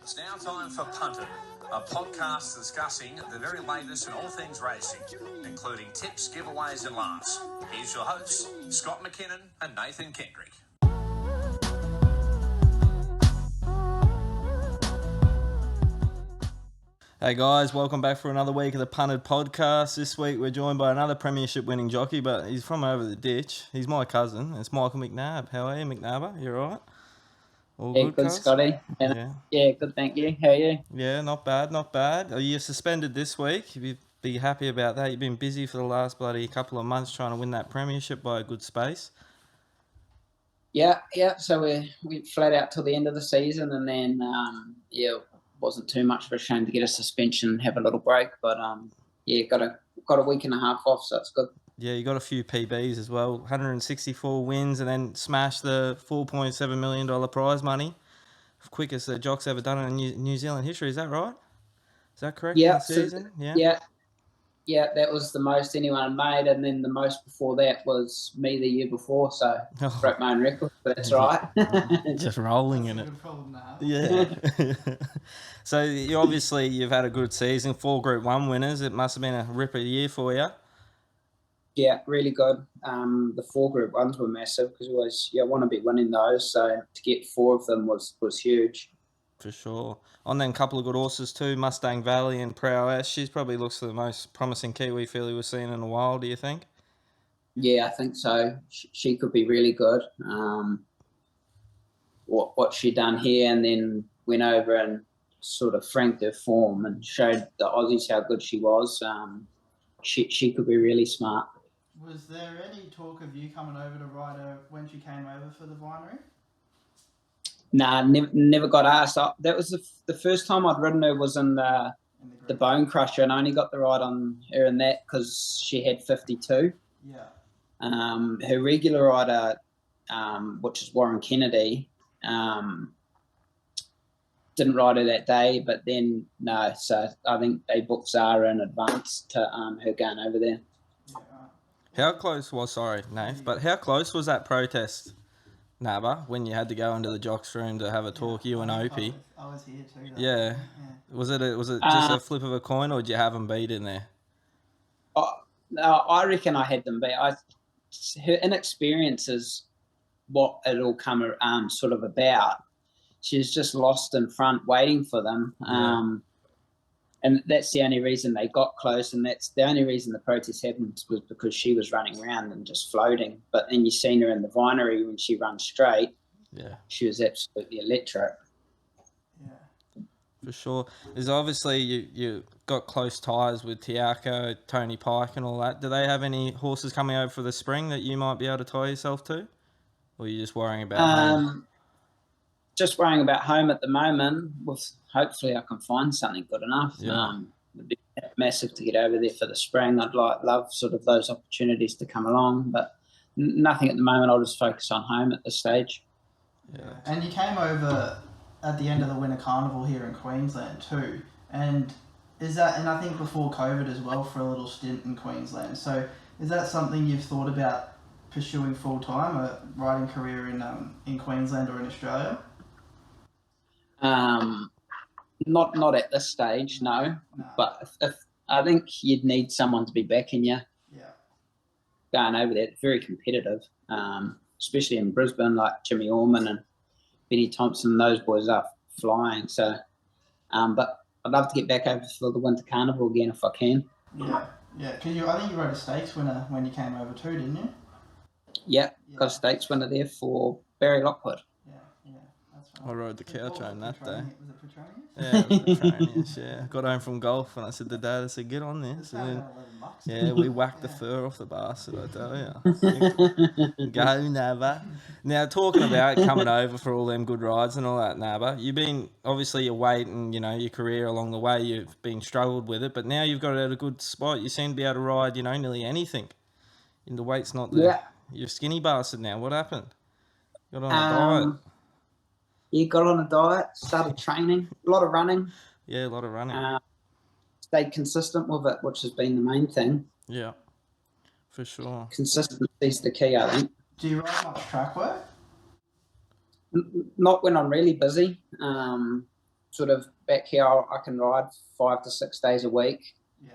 It's now time for Punted, a podcast discussing the very latest in all things racing, including tips, giveaways and laughs. Here's your hosts, Scott McKinnon and Nathan Kendrick. Hey guys, welcome back for another week of the Punted podcast. This week we're joined by another Premiership winning jockey, but he's from over the ditch. He's my cousin. It's Michael Mcnab. How are you, Mcnabber? You all right? All good, cuz? Scotty. Yeah, good, thank you. How are you? Yeah, not bad, not bad. Are you suspended this week? You'd be happy about that. You've been busy for the last bloody couple of months trying to win that Premiership by a good space. Yeah. So we flat out till the end of the season, and then wasn't too much of a shame to get a suspension and have a little break. But got a week and a half off, so it's good. Yeah, you got a few PBs as well. 164 wins, and then smashed the $4.7 million prize money. Quickest the Jock's ever done it in New Zealand history. Is that right? Is that correct? Yeah. Season? Yeah, that was the most anyone made, and then the most before that was me the year before, so broke my own record, but that's right. Just rolling in it. Yeah. So you've had a good season, 4 Group 1 winners. It must have been a ripper year for you. Yeah, really good. The 4 Group 1s were massive because we always want to be winning those, so to get 4 of them was huge. For sure. On then a couple of good horses too, Mustang Valley and Prowess. She probably looks the most promising Kiwi filly we've seen in a while, do you think? Yeah, I think so. She could be really good. What she done here and then went over and sort of franked her form and showed the Aussies how good she was. She could be really smart. Was there any talk of you coming over to ride her when she came over for the Vinery? Nah, never got asked. That was the first time I'd ridden her was in the Bone Crusher, and I only got the ride on her in that because she had 52. Yeah. Her regular rider, which is Warren Kennedy, didn't ride her that day, but then no. So I think they booked Zara in advance to her going over there. Yeah, right. How close was Nath? How close was that protest, Nabba, when you had to go into the Jock's room to have a talk, you and Opie? I was here too. Yeah. Was it just a flip of a coin, or did you have them beat in there? I reckon I had them beat. Her inexperience is what it all come sort of about. She was just lost in front waiting for them. And that's the only reason they got close, and that's the only reason the protest happened was because she was running around and just floating. But then you seen her in the Vinery when she runs straight. Yeah. She was absolutely electric. Yeah. For sure. There's obviously you got close ties with Tiako, Tony Pike and all that. Do they have any horses coming over for the spring that you might be able to tie yourself to? Or are you just worrying about home? Just worrying about home at the moment. Hopefully I can find something good enough. Yeah. It'd be massive to get over there for the spring. I'd love sort of those opportunities to come along, but nothing at the moment. I'll just focus on home at this stage. Yeah. And you came over at the end of the Winter Carnival here in Queensland too, and I think before COVID as well for a little stint in Queensland. So is that something you've thought about pursuing full time, a riding career in Queensland or in Australia? Not at this stage, no. But if I think you'd need someone to be backing you. Yeah. Going over there, it's very competitive, especially in Brisbane, like Jimmy Orman and Benny Thompson. Those boys are flying. So, but I'd love to get back over for the Winter Carnival again if I can. Yeah. Because I think you rode a stakes winner when you came over too, didn't you? Yeah. Got a stakes winner there for Barry Lockwood. Yeah, that's right. I rode the cow train that day. Was it Petronius? Yeah, it was Petronius, yeah. Got home from golf and I said to Dad, get on this. And then, we whacked the fur off the bastard, I tell you. Go, Nabba. Now, talking about coming over for all them good rides and all that, Nabba, you've been, obviously your weight and, your career along the way, you've been struggled with it, but now you've got it at a good spot. You seem to be able to ride, nearly anything. And the weight's not there. Yeah. You're skinny bastard now. What happened? Got on a diet. Yeah, got on a diet, started training, a lot of running. Yeah, a lot of running. Stayed consistent with it, which has been the main thing. Yeah, for sure. Consistency is the key, I think. Do you ride much track work? Not when I'm really busy. sort of back here, I can ride 5 to 6 days a week. Yeah.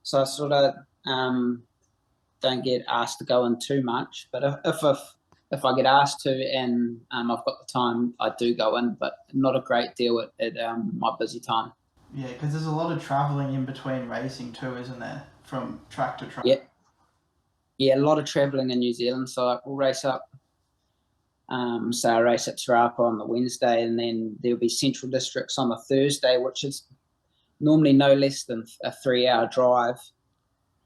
So I sort of don't get asked to go in too much. But if I get asked to and I've got the time, I do go in, but not a great deal at my busy time. Yeah, because there's a lot of travelling in between racing too, isn't there? From track to track. Yeah, a lot of travelling in New Zealand. So we'll race up. So I race at Te Rapa on the Wednesday, and then there'll be Central Districts on the Thursday, which is normally no less than a 3-hour drive.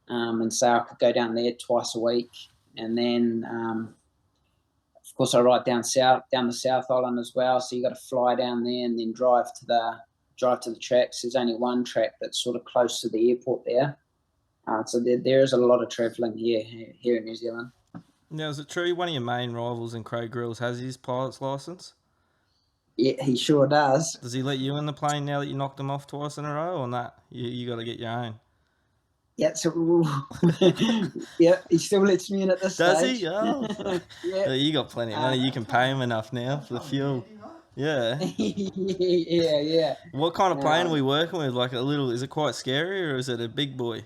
And so I could go down there twice a week. And then, of course, I ride down the South Island as well. So you got to fly down there and then drive to the tracks. There's only one track that's sort of close to the airport there. So there is a lot of travelling here in New Zealand. Now, is it true one of your main rivals in Craig Grills has his pilot's licence? Yeah, he sure does. Does he let you in the plane now that you knocked him off twice in a row, or not? You got to get your own? Yeah, so yeah, he still lets me in at this Does stage. he? Oh. Yeah. You got plenty of money. You can pay him enough now for the fuel. Yeah. Yeah. What kind of plane are we working with? Like a little? Is it quite scary, or is it a big boy?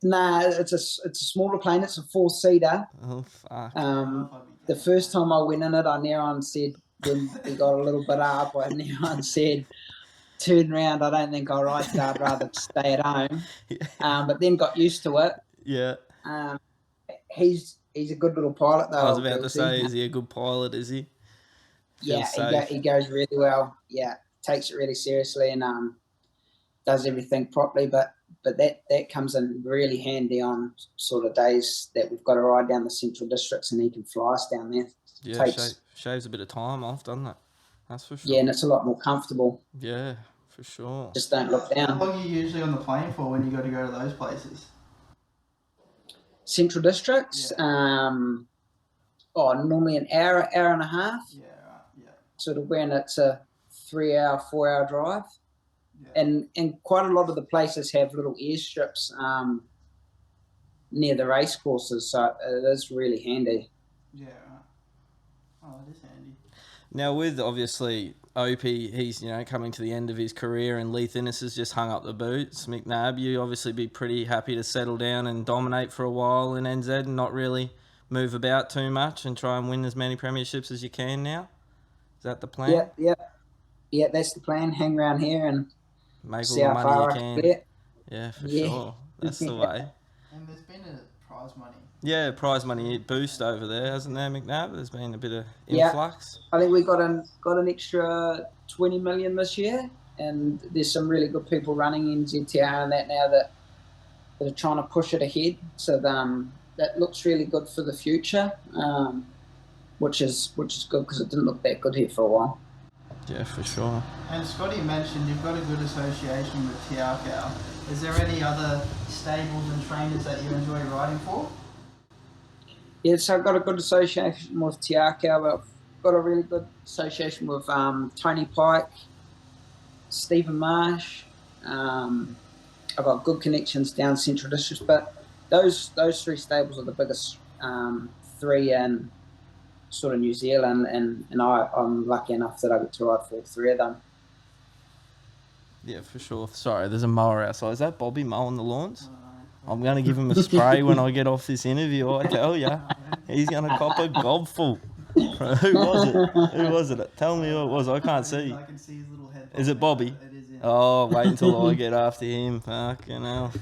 Nah, it's a smaller plane. It's a 4-seater. Oh fuck. The first time I went in it, I near on said when we got a little bit up, I near on said, "Turn around. I don't think I'll ride. So I'd rather stay at home." But then got used to it. Yeah. He's a good little pilot though. I was about to say, is he a good pilot? Is he? Yeah, he goes really well. Yeah, takes it really seriously and does everything properly. But that comes in really handy on sort of days that we've got to ride down the Central Districts and he can fly us down there. Yeah, shaves a bit of time off, doesn't it? That's for sure. Yeah, and it's a lot more comfortable. Yeah, for sure. Just don't look down. How long are you usually on the plane for when you got to go to those places? Central Districts? Yeah. Normally an hour and a half. Yeah, right. Yeah. Sort of when it's a 3-hour, 4-hour drive. Yeah. And quite a lot of the places have little airstrips near the race courses, so it is really handy. Yeah, right. Oh, it is handy. Now with obviously Opie, he's coming to the end of his career, and Leith Innes has just hung up the boots. Mcnab, you obviously be pretty happy to settle down and dominate for a while in NZ and not really move about too much and try and win as many premierships as you can now. Is that the plan? Yeah. That's the plan. Hang around here and make see all the how money far you I can. get. Yeah, for sure. That's the way. And there's been a prize money. Yeah, prize money boost over there, hasn't there, Mcnab? There's been a bit of influx. I think we got an extra 20 million this year, and there's some really good people running in ZTR and that now that are trying to push it ahead. So that looks really good for the future, which is good because it didn't look that good here for a while. Yeah, for sure. And Scotty mentioned you've got a good association with Te Akau. Is there any other stables and trainers that you enjoy riding for? Yeah, so I've got a good association with Te Akau, but I've got a really good association with Tony Pike, Stephen Marsh. I've got good connections down Central Districts, but those 3 stables are the biggest 3 in sort of New Zealand, and I'm lucky enough that I get to ride for 3 of them. Yeah, for sure. Sorry, there's a mower outside. Is that Bobby mowing the lawns? I'm going to give him a spray when I get off this interview, I tell you. He's going to cop a gobful. Who was it? Tell me who it was. I can't see. I can see his little head. Is it Bobby? It is, yeah. Oh, wait until I get after him. Fucking hell.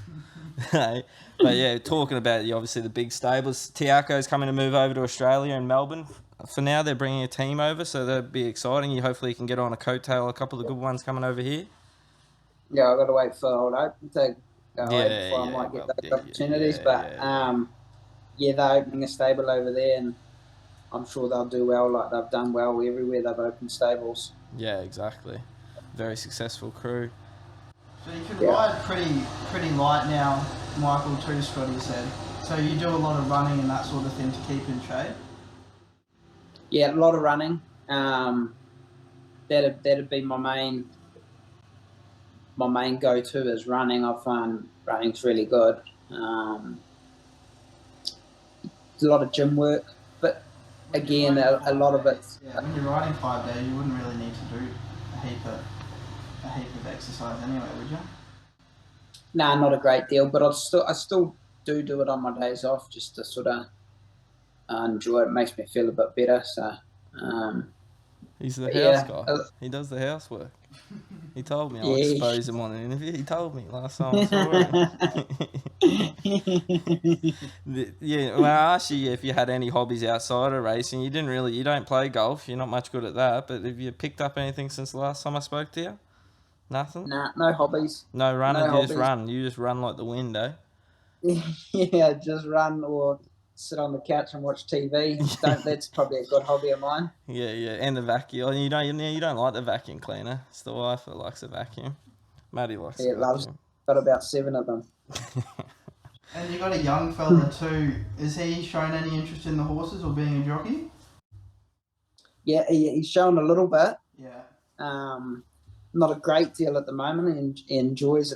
But yeah, talking about obviously the big stables, Te Akau's coming to move over to Australia and Melbourne. For now, they're bringing a team over, so that'd be exciting. You hopefully can get on a coattail, a couple of good ones coming over here. Yeah, I've got to wait for old Open to go before I might get those opportunities. But they're opening a stable over there, and I'm sure they'll do well like they've done well everywhere they've opened stables. Yeah, exactly. Very successful crew. So you can ride pretty light now, Michael, too, Scotty said. So you do a lot of running and that sort of thing to keep in shape? Yeah, a lot of running. That'd be my main go-to is running. I find running's really good. A lot of gym work, but again, a lot of it. Yeah, when you're riding 5 days, you wouldn't really need to do a heap of exercise anyway, would you? Nah, not a great deal, but I still do it on my days off just to sort of enjoy it. It makes me feel a bit better. So, He's the but house yeah, guy. He does the housework. He told me. I'll Yeah. expose him on an interview. He told me last time I saw him. Yeah, when I asked you if you had any hobbies outside of racing, you don't play golf. You're not much good at that. But have you picked up anything since the last time I spoke to you? Nothing? Nah, no hobbies. No running, No you just hobbies. run. You just run like the wind, eh? Yeah, just run or sit on the couch and watch TV. That's probably a good hobby of mine. Yeah, and the vacuum. You don't like the vacuum cleaner. It's the wife that likes the vacuum. Maddie likes the vacuum. Got about 7 of them. And you got a young fella too. Is he shown any interest in the horses or being a jockey? Yeah, he's shown a little bit. Yeah. Not a great deal at the moment. He enjoys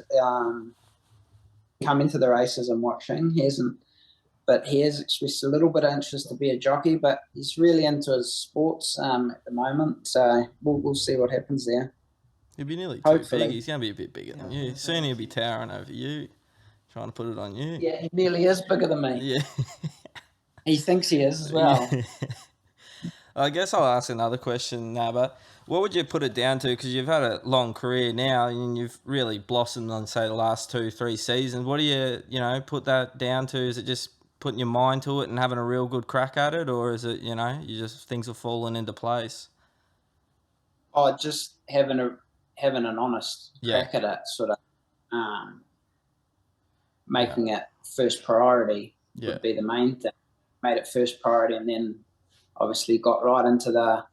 coming to the races and watching. He has expressed a little bit of interest to be a jockey, but he's really into his sports at the moment. So we'll see what happens there. He'll be nearly Hopefully. too big. He's going to be a bit bigger than you. Soon he'll be towering over you, trying to put it on you. Yeah, he nearly is bigger than me. Yeah. He thinks he is as well. Yeah. I guess I'll ask another question, Nabba. What would you put it down to? Because you've had a long career now and you've really blossomed on, say, the last 2-3 seasons. What do you put that down to? Is it just putting your mind to it and having a real good crack at it? Or is it, things have fallen into place? Oh, just having an honest crack at it, sort of making it first priority would be the main thing. Made it first priority and then obviously got right into the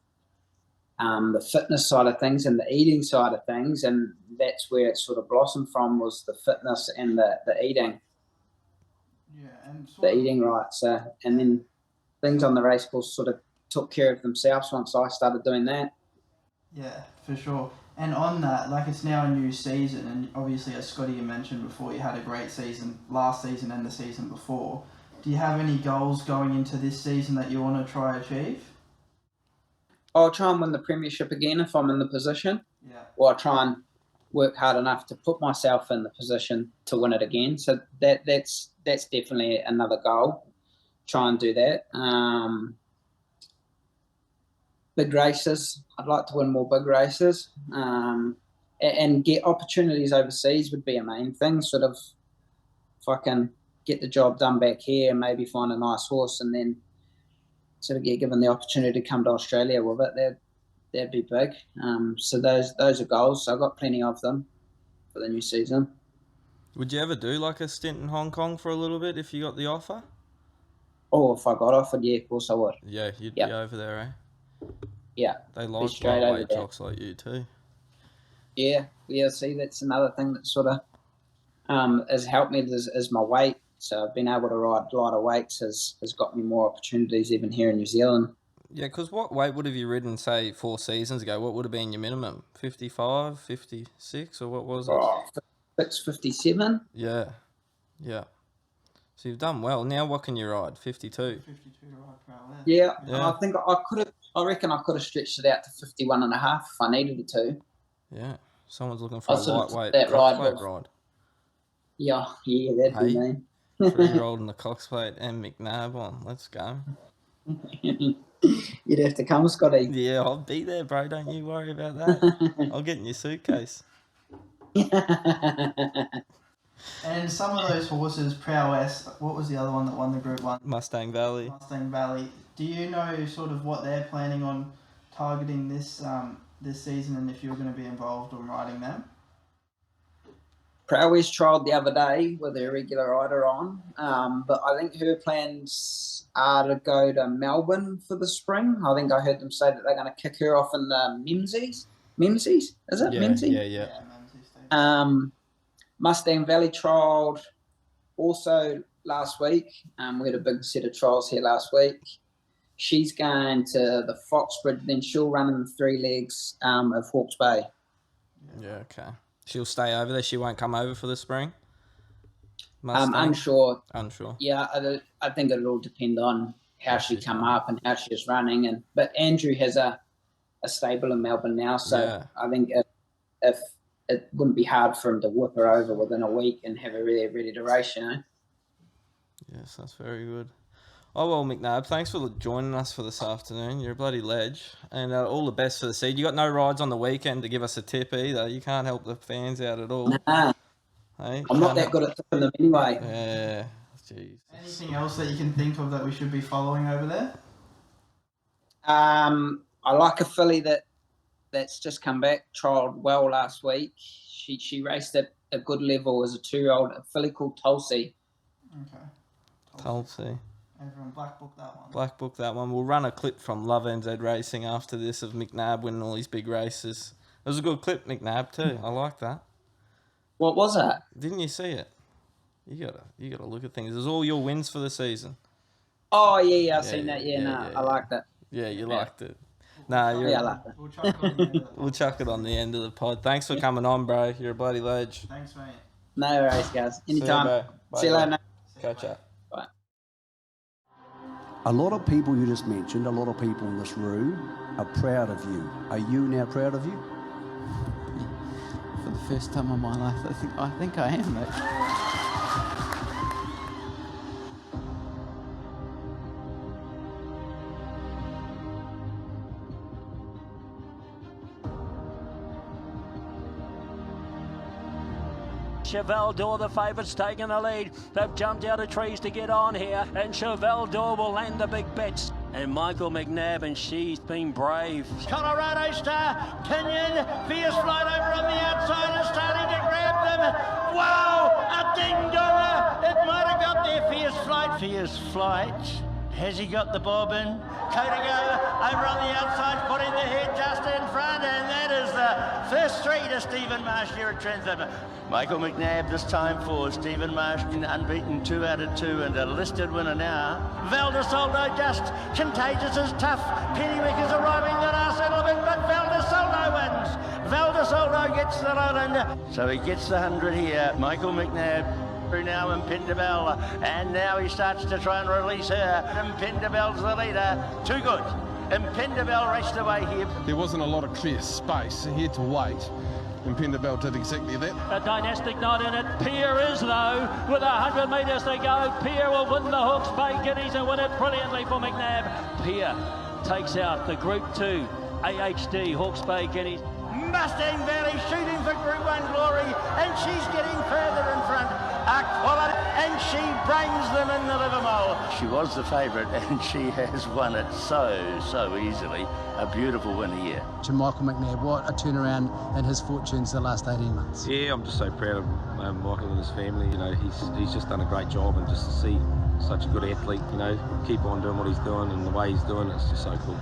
fitness side of things and the eating side of things, and that's where it sort of blossomed from, was the fitness and the eating. Yeah, and the eating right. So, and then things on the race course sort of took care of themselves once I started doing that. Yeah, for sure. And on that, like, it's now a new season, and obviously, as Scotty, you mentioned before, you had a great season last season and the season before. Do you have any goals going into this season that you want to try achieve? I'll try and win the Premiership again if I'm in the position. Yeah. Or I'll try and work hard enough to put myself in the position to win it again. So that's definitely another goal. Try and do that. Big races. I'd like to win more big races. And get opportunities overseas would be a main thing. Sort of, if I can get the job done back here, maybe find a nice horse and then sort of get given the opportunity to come to Australia with it, that'd be big. So those are goals. So I've got plenty of them for the new season. Would you ever do like a stint in Hong Kong for a little bit if you got the offer? Oh, if I got offered, yeah, of course I would. Yeah, you'd be over there, eh? Yeah. They like lightweight jocks like you too. Yeah. See, that's another thing that sort of has helped me is my weight. So I've been able to ride lighter weights has got me more opportunities even here in New Zealand. Yeah, because what weight would have you ridden, say, 4 seasons ago? What would have been your minimum? 55, 56, or what was it? 57. Yeah. So you've done well. Now what can you ride? 52? 52 to ride per hour. Yeah. I think I reckon I could have stretched it out to 51 and a half if I needed it to. Yeah. Someone's looking for a lightweight ride. Yeah, that'd be me. 3-year-old in the Cox plate and Mcnab on. Let's go. You'd have to come, Scotty. Yeah, I'll be there, bro. Don't you worry about that. I'll get in your suitcase. And some of those horses, Prowess, what was the other one that won the Group 1? Mustang Valley. Do you know sort of what they're planning on targeting this season, and if you're going to be involved on riding them? Prowess trialled the other day with a regular rider on, but I think her plans are to go to Melbourne for the spring. I think I heard them say that they're going to kick her off in the Memsies. Memsies? Is it? Yeah. Mustang Valley trialled also last week. We had a big set of trials here last week. She's going to the Foxbridge, then she'll run in the 3 legs of Hawke's Bay. Yeah, okay. She'll stay over there. She won't come over for the spring? Unsure. Unsure. Yeah, I think it'll all depend on how she come up and how she was running. But Andrew has a stable in Melbourne now, so I think if it wouldn't be hard for him to whip her over within a week and have her really ready to race, you know. Yes, that's very good. Oh, well, Mcnab, thanks for joining us for this afternoon. You're a bloody ledge. And all the best for the seed. You got no rides on the weekend to give us a tip either. You can't help the fans out at all. Nah. Hey? I'm not that good at tipping them anyway. Yeah. Jeez. Anything else that you can think of that we should be following over there? I like a filly that's just come back, trialled well last week. She raced at a good level as a 2-year-old, a filly called Tulsi. Okay. Tulsi. Everyone black book that one. Black book that one. We'll run a clip from Love NZ Racing after this of Mcnab winning all these big races. It was a good clip, Mcnab, too. I like that. What was that? Didn't you see it? You gotta look at things. It was all your wins for the season. Oh, yeah, I've seen that. I like that. Yeah, you liked it. Nah, I like that. We'll chuck it on the end of the pod. Thanks for coming on, bro. You're a bloody ledge. Thanks, mate. No worries, guys. Anytime. See you later. Catch up. Bye. A lot of people you just mentioned, a lot of people in this room are proud of you. Are you now proud of you? For the first time in my life, I think I am, mate. Cheval d'Or, the favourites, taking the lead. They've jumped out of trees to get on here, and Cheval d'Or will land the big bets. And Michael Mcnab, and she's been brave. Colorado Star, Kenyon, Fierce Flight over on the outside is starting to grab them. Wow, a ding-donger. It might have got there, Fierce Flight. Fierce Flight, has he got the bobbin? Kodago over on the outside, putting the head just in front, and that is the first 3 to Stephen Marsh here at Trentham. Michael Mcnab this time for Stephen Marsh, unbeaten 2 out of 2 and a listed winner now. Valdesoldo just contagious as tough. Pennywick is arriving the last little bit, but Valdesoldo wins. Valdesoldo gets the Lowland, so he gets the 100 here. Michael Mcnab through now in Pendabell, and now he starts to try and release her. And Pendabell's the leader. Too good. And Pendabell raced away here. There wasn't a lot of clear space. He had to wait. And Pendabell did exactly that. A dynastic not in it. Peer is, though, with 100 metres to go. Peer will win the Hawke's Bay Guineas and win it brilliantly for Mcnab. Peer takes out the Group 2 AHD Hawke's Bay Guineas. Mustang Valley shooting for Group 1 glory, and she's getting further in front. Quality, and she brings them in the Livermore. She was the favourite, and she has won it so easily. A beautiful win here. To Michael Mcnab, what a turnaround in his fortunes the last 18 months. Yeah, I'm just so proud of Michael and his family. You know, he's just done a great job, and just to see such a good athlete, you know, keep on doing what he's doing and the way he's doing it's just so cool.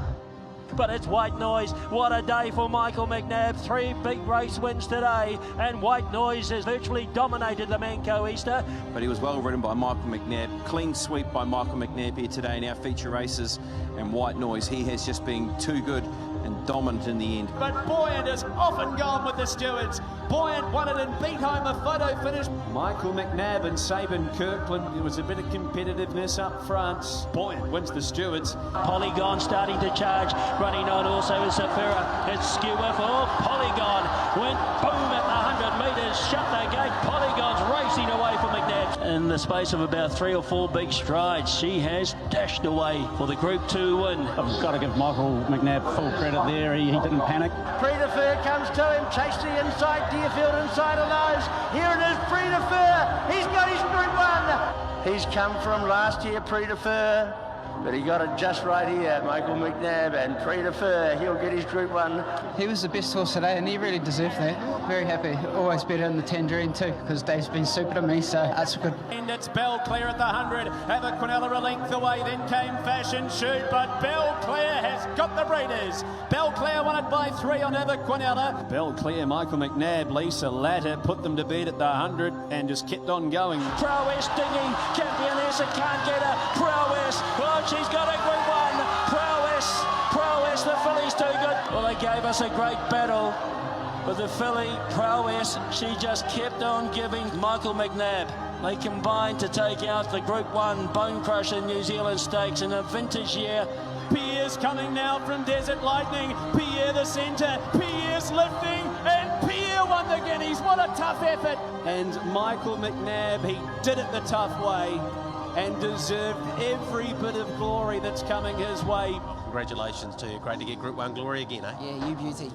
But it's White Noise. What a day for Michael Mcnab. 3 big race wins today, and White Noise has virtually dominated the Manco Easter. But he was well ridden by Michael Mcnab. Clean sweep by Michael Mcnab here today in our feature races. And White Noise, he has just been too good and dominant in the end. But Buoyant has often gone with the stewards. Buoyant won it and beat home a photo finish. Michael Mcnab and Sabin Kirkland, there was a bit of competitiveness up front. Buoyant wins the stewards. Polygon starting to charge, running on also is Safira. It's skewer for Polygon. Went boom at the 100 metres, shut the gate. Polygon's racing away from Mcnab. In the space of about 3 or 4 big strides, she has dashed away for the Group 2 win. I've got to give Michael Mcnab full credit there. He didn't panic. Prix de Fer comes to him, chase the inside, Deerfield inside of those. Here it is, Prix de Fer. He's got his Group 1. He's come from last year, Prix de Fer, but he got it just right here, Michael Mcnab, and Prix de Fer, he'll get his Group 1. He was the best horse today, and he really deserved that. Very happy. Always better in the Tangerine too, because Dave's been super to me, so that's good. And it's Belclair at the 100. Aberquinella a length away, then came Fashion Shoot, but Belclair has got the breeders. Belclair won it by 3 on Aberquinella. Belclair, Michael Mcnab, Lisa Latter put them to bed at the 100 and just kept on going. Prowess dinging, Campionessa can't get her. Prowess, oh, she's got a Group 1. Prowess, the filly's too good. Well, they gave us a great battle. But the filly, Prowess, she just kept on giving Michael Mcnab They combined to take out the Group 1 Bone Crusher New Zealand Stakes in a vintage year. Pierre's coming now from Desert Lightning. Pierre the centre. Pierre's lifting, and Pierre won the Guineas. What a tough effort. And Michael Mcnab, he did it the tough way and deserved every bit of glory that's coming his way. Congratulations to you. Great to get Group 1 glory again, eh? Yeah, you beauty.